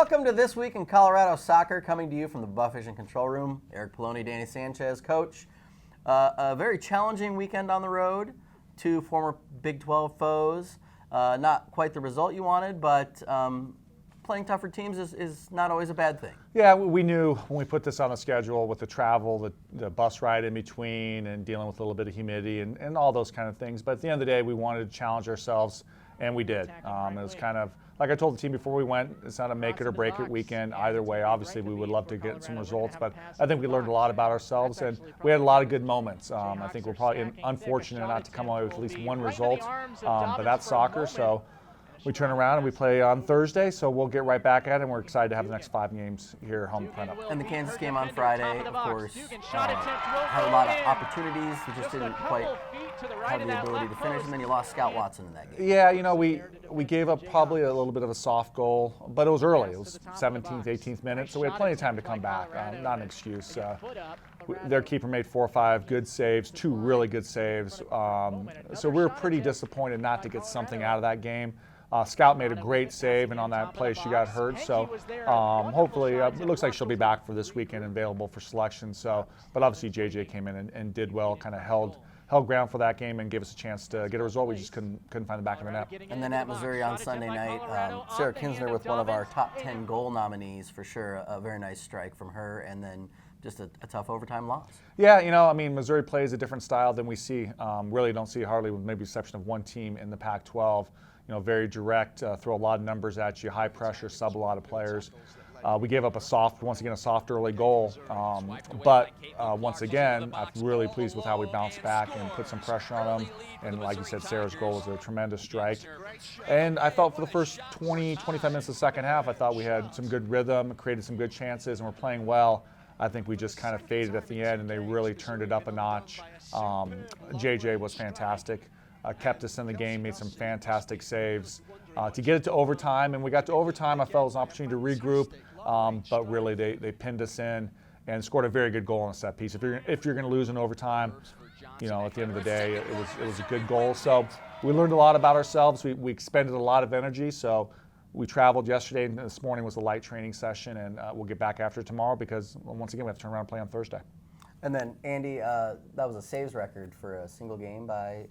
Welcome to This Week in Colorado Soccer, coming to you from the Buff Vision Control Room. Eric Pelloni, Danny Sanchez, coach. A very challenging weekend on the road. Two former Big 12 foes. Not quite the result you wanted, but playing tougher teams is not always a bad thing. Yeah, we knew when we put this on the schedule with the travel, the bus ride in between, and dealing with a little bit of humidity and all those kind of things. But at the end of the day, we wanted to challenge ourselves, and we did. It was kind of, like I told the team before we went, it's not a make it or break it weekend either way. Obviously, we would love to get some results, but I think we learned a lot about ourselves, and we had a lot of good moments. I think we're probably unfortunate not to come away with at least one result, but that's soccer. So we turn around and we play on Thursday, so we'll get right back at it, and we're excited to have the next 5 games here home at Prento. And the Kansas game on Friday, of course, had a lot of opportunities. We just didn't quite have the ability to finish, and then you lost Scout Watson in that game. Yeah, you know, we gave up probably a little bit of a soft goal, but it was early. It was 17th, 18th minute, so we had plenty of time to come back. Not an excuse. Their keeper made 4 or 5 good saves, 2 really good saves. So we were pretty disappointed not to get something out of that game. Scout made a great save, and on that play she got hurt. So hopefully, it looks like she'll be back for this weekend and available for selection. So, but obviously JJ came in and did well, kind of held ground for that game and gave us a chance to get a result. We just couldn't find the back of the net. And then at Missouri on Sunday night, Sarah Kinsner with one of our top 10 goal nominees for sure. A very nice strike from her, and then just a tough overtime loss. Yeah, you know, I mean, Missouri plays a different style than we see. Really don't see hardly, with maybe the exception of one team in the Pac-12. You know, very direct, throw a lot of numbers at you, high pressure, sub a lot of players. We gave up once again, a soft early goal. But once again, I'm really pleased with how we bounced back and put some pressure on them. And like you said, Sarah's goal was a tremendous strike. And I felt for the first 20, 25 minutes of the second half, I thought we had some good rhythm, created some good chances, and we're playing well. I think we just kind of faded at the end, and they really turned it up a notch. JJ was fantastic. Kept us in the game, made some fantastic saves. To get it to overtime, and we got to overtime, I felt it was an opportunity to regroup, but really they pinned us in and scored a very good goal on a set piece. If you're going to lose in overtime, you know, at the end of the day, it was a good goal. So we learned a lot about ourselves. We expended a lot of energy. So we traveled yesterday, and this morning was a light training session, and we'll get back after tomorrow because, once again, we have to turn around and play on Thursday. And then, Andy, that was a saves record for a single game by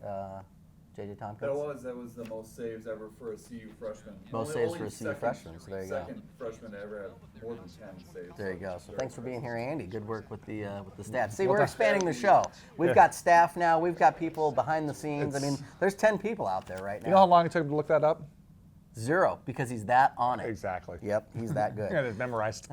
JJ Tompkins. That was the most saves ever for a CU freshman. Most saves for a CU freshman, so there you go. Second freshman to ever have more than 10 saves. There you go. So thanks for being here, Andy. Good work with the stats. See, we're expanding the show. We've got staff now. We've got people behind the scenes. I mean, there's 10 people out there right now. You know how long it took to look that up? 0, because he's that on it. Exactly. Yep, he's that good. Yeah, it's memorized.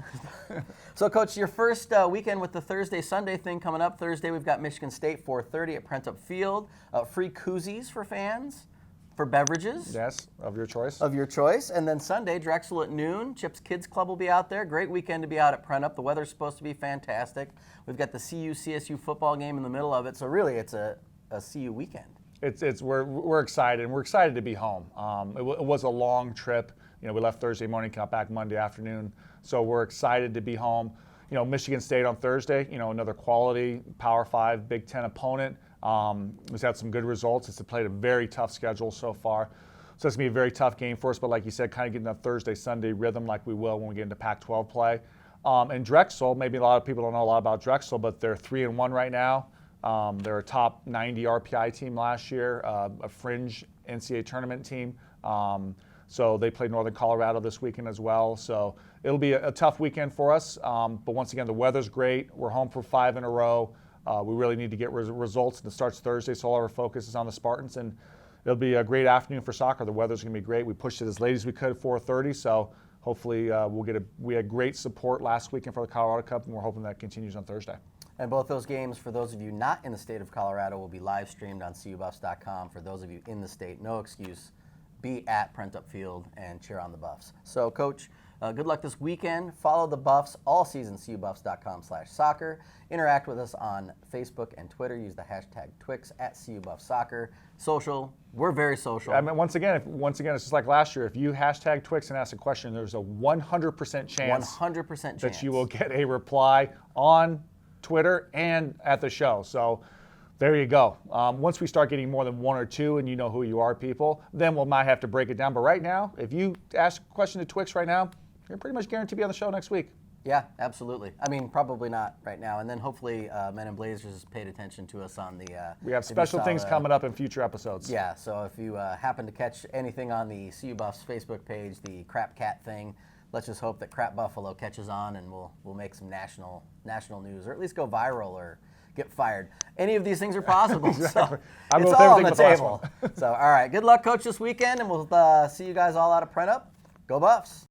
So, Coach, your first weekend with the Thursday-Sunday thing coming up. Thursday, we've got Michigan State, 4:30 at Prento Field. Free koozies for fans, for beverages. Yes, of your choice. Of your choice. And then Sunday, Drexel at noon. Chip's Kids Club will be out there. Great weekend to be out at Prento. The weather's supposed to be fantastic. We've got the CU-CSU football game in the middle of it. So, really, it's a CU weekend. We're excited, and we're excited to be home. It was a long trip. You know, we left Thursday morning, got back Monday afternoon. So we're excited to be home. You know, Michigan State on Thursday. You know, another quality Power 5 Big Ten opponent. We've had some good results. It's played a very tough schedule so far. So it's gonna be a very tough game for us. But like you said, kind of getting that Thursday-Sunday rhythm like we will when we get into Pac-12 play. And Drexel, maybe a lot of people don't know a lot about Drexel, but they're 3-1 right now. They're a top 90 RPI team last year, a fringe NCAA tournament team. So they played Northern Colorado this weekend as well. So it'll be a tough weekend for us. But once again, the weather's great. We're home for 5 in a row. We really need to get results. It starts Thursday, so all our focus is on the Spartans. And it'll be a great afternoon for soccer. The weather's going to be great. We pushed it as late as we could, 4:30. So hopefully we had great support last weekend for the Colorado Cup, and we're hoping that continues on Thursday. And both those games, for those of you not in the state of Colorado, will be live streamed on CUBuffs.com. For those of you in the state, no excuse, be at Prento Field and cheer on the Buffs. So, Coach, good luck this weekend. Follow the Buffs all season, CUBuffs.com/soccer. Interact with us on Facebook and Twitter. Use the hashtag TWICS at CUBuffsSoccer. Social, we're very social. I mean, once again, it's just like last year. If you hashtag TWICS and ask a question, there's a 100% chance 100% that you will get a reply on Twitter and at the show. So there you go. Once we start getting more than 1 or 2 and you know who you are, people, then we might have to break it down. But right now, if you ask a question to TWICS right now, you're pretty much guaranteed to be on the show next week. Yeah, absolutely. I mean, probably not right now. And then hopefully Men in Blazers has paid attention to us on the... We have special things coming up in future episodes. Yeah, so if you happen to catch anything on the CU Buffs Facebook page, the Crap Cat thing, let's just hope that Crap Buffalo catches on and we'll make some national news, or at least go viral or get fired. Any of these things are possible. Exactly. So I'm it's with all on everything the but the last table. one. So, all right, good luck, Coach, this weekend, and we'll see you guys all out of Print Up. Go Buffs.